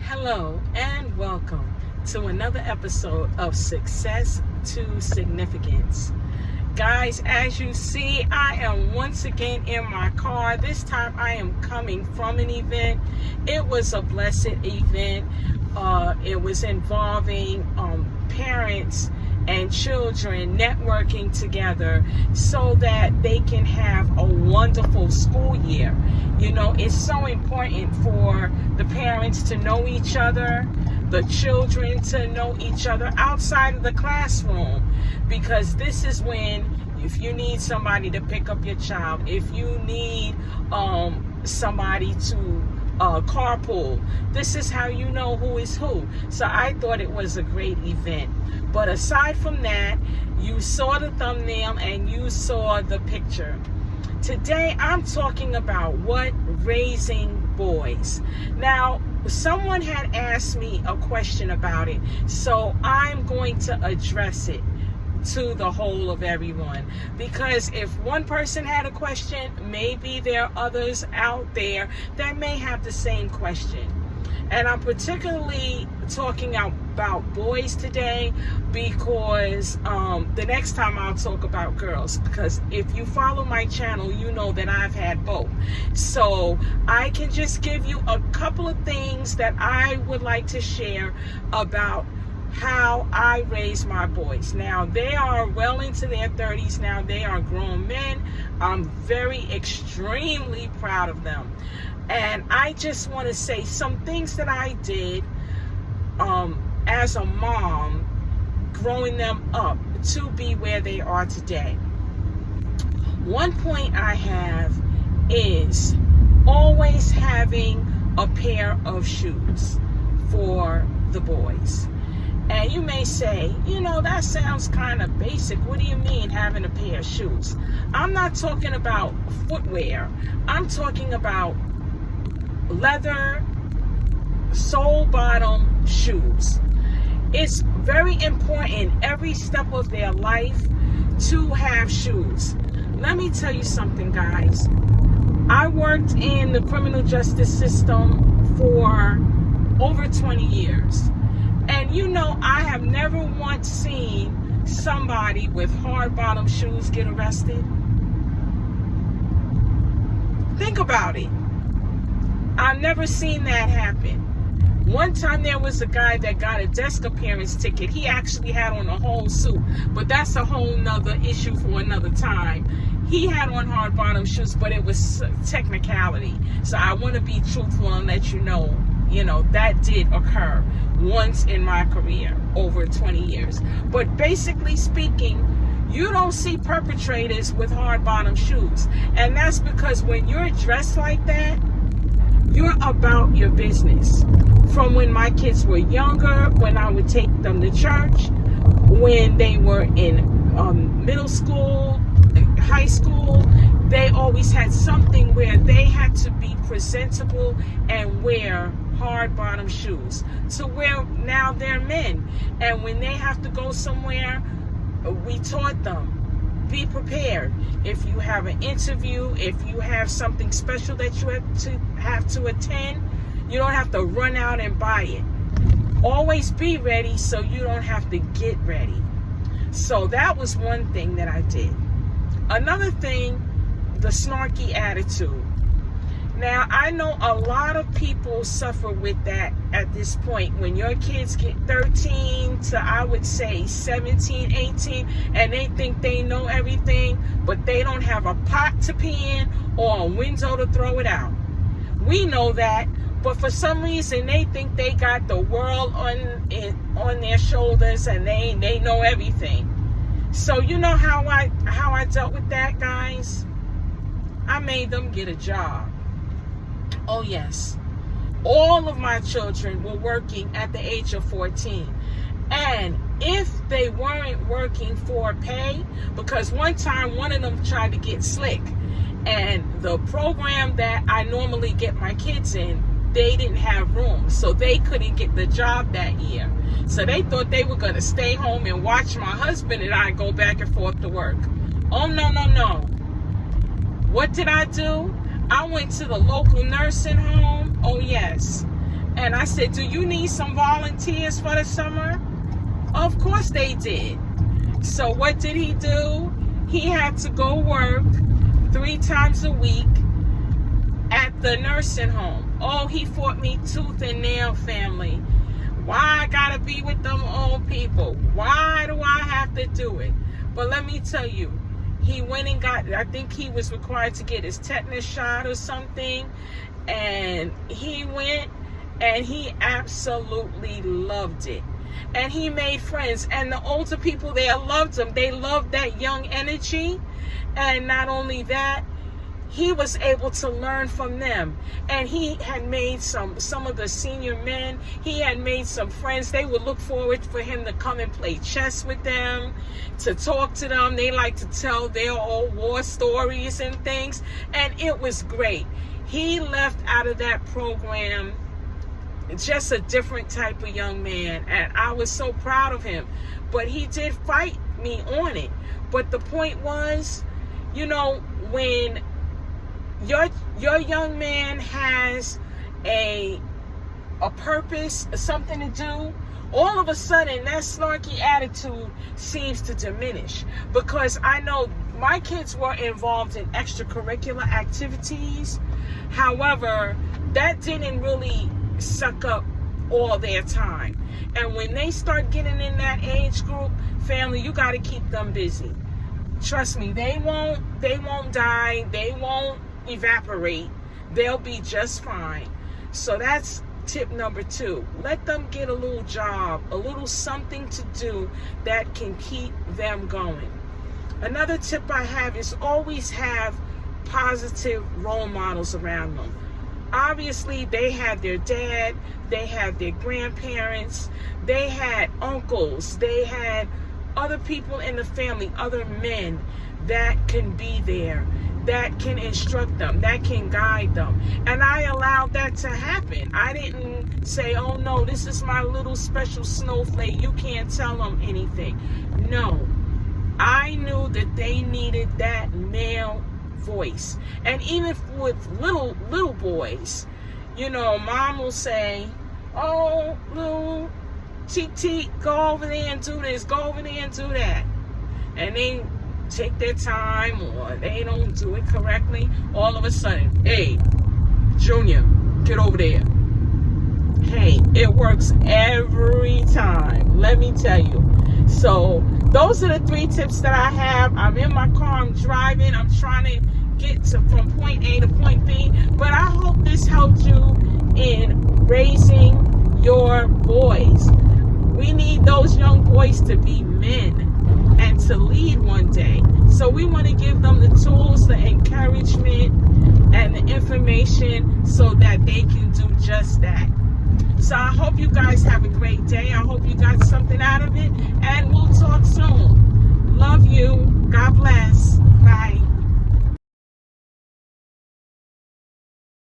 Hello and welcome to another episode of Success to Significance. Guys, as you see, I am once again in my car. This time I am coming from an event. It was a blessed event. It was involving parents and children networking together so that they can have a wonderful school year. You know, it's so important for the parents to know each other, the children to know each other outside of the classroom, because this is when, if you need somebody to pick up your child, if you need somebody to carpool, this is how you know who is who. So I thought it was a great event. But aside from that, you saw the thumbnail and you saw the picture. Today I'm talking about raising boys. Now, someone had asked me a question about it, so I'm going to address it to the whole of everyone, because if one person had a question, maybe there are others out there that may have the same question. And I'm particularly talking about boys today because the next time I'll talk about girls, because if you follow my channel, you know that I've had both. So I can just give you a couple of things that I would like to share about how I raise my boys. Now, they are well into their 30s now. They are grown men. I'm extremely proud of them. And I just want to say some things that I did as a mom, growing them up to be where they are today. One point I have is always having a pair of shoes for the boys. And you may say, you know, that sounds kind of basic. What do you mean having a pair of shoes? I'm not talking about footwear. I'm talking about leather, sole bottom shoes. It's very important every step of their life to have shoes. Let me tell you something, guys. I worked in the criminal justice system for over 20 years. And you know, I have never once seen somebody with hard bottom shoes get arrested. Think about it. I've never seen that happen. One time there was a guy that got a desk appearance ticket. He actually had on a whole suit, but that's a whole nother issue for another time. He had on hard bottom shoes, but it was technicality. So I want to be truthful and let you know, that did occur once in my career over 20 years. But basically speaking, you don't see perpetrators with hard bottom shoes. And that's because when you're dressed like that, you're about your business. From when my kids were younger, when I would take them to church, when they were in middle school, high school, they always had something where they had to be presentable and wear hard bottom shoes, to where now they're men. And when they have to go somewhere, we taught them, be prepared. If you have an interview, if you have something special that you have to attend, you don't have to run out and buy it. Always be ready so you don't have to get ready. So that was one thing that I did. Another thing, the snarky attitude. Now, I know a lot of people suffer with that at this point. When your kids get 13 to, I would say, 17, 18, and they think they know everything, but they don't have a pot to pee in or a window to throw it out. We know that, but for some reason, they think they got the world on their shoulders and they know everything. So you know how I dealt with that, guys? I made them get a job. Oh yes, all of my children were working at the age of 14. And if they weren't working for pay, because one time one of them tried to get slick, and the program that I normally get my kids in, they didn't have room, so they couldn't get the job that year. So they thought they were going to stay home and watch my husband and I go back and forth to work. Oh, no. What did I do? I went to the local nursing home. Oh yes, And I said, do you need some volunteers for the summer? Of course they did. So what did he do? He had to go work 3 times a week at the nursing home. Oh, he fought me tooth and nail, family. Why I gotta be with them old people? Why do I have to do it? But let me tell you, he went and got, I think he was required to get his tetanus shot or something. And he went and he absolutely loved it. And he made friends. And the older people there loved him. They loved that young energy. And not only that, he was able to learn from them. And he had made some of the senior men, he had made some friends. They would look forward for him to come and play chess with them, to talk to them. They like to tell their old war stories and things. And it was great. He left out of that program just a different type of young man. And I was so proud of him. But he did fight me on it. But the point was, you know, when your young man has a purpose, something to do, all of a sudden that snarky attitude seems to diminish. Because I know my kids were involved in extracurricular activities. However, that didn't really suck up all their time. And when they start getting in that age group, family, you got to keep them busy. Trust me, they won't die, they won't evaporate, they'll be just fine. So that's tip number 2. Let them get a little job, a little something to do that can keep them going. Another tip I have is always have positive role models around them. Obviously, they had their dad, they had their grandparents, they had uncles, they had other people in the family, other men that can be there, that can instruct them, that can guide them. And I allowed that to happen. I didn't say, oh no, this is my little special snowflake, you can't tell them anything. No, I knew that they needed that male voice. And even with little boys, you know, mom will say, oh, little T, go over there and do this, go over there and do that. And they take their time, or they don't do it correctly. All of a sudden, hey, Junior, get over there. Hey, it works every time, let me tell you. So those are the 3 tips that I have. I'm in my car, I'm driving, I'm trying to get from point A to point B. But I hope this helped you in raising your boys. We need those young boys to be men and to lead one day. So we want to give them the tools, the encouragement, and the information so that they can do just that. So I hope you guys have a great day. I hope you got something out of it. And we'll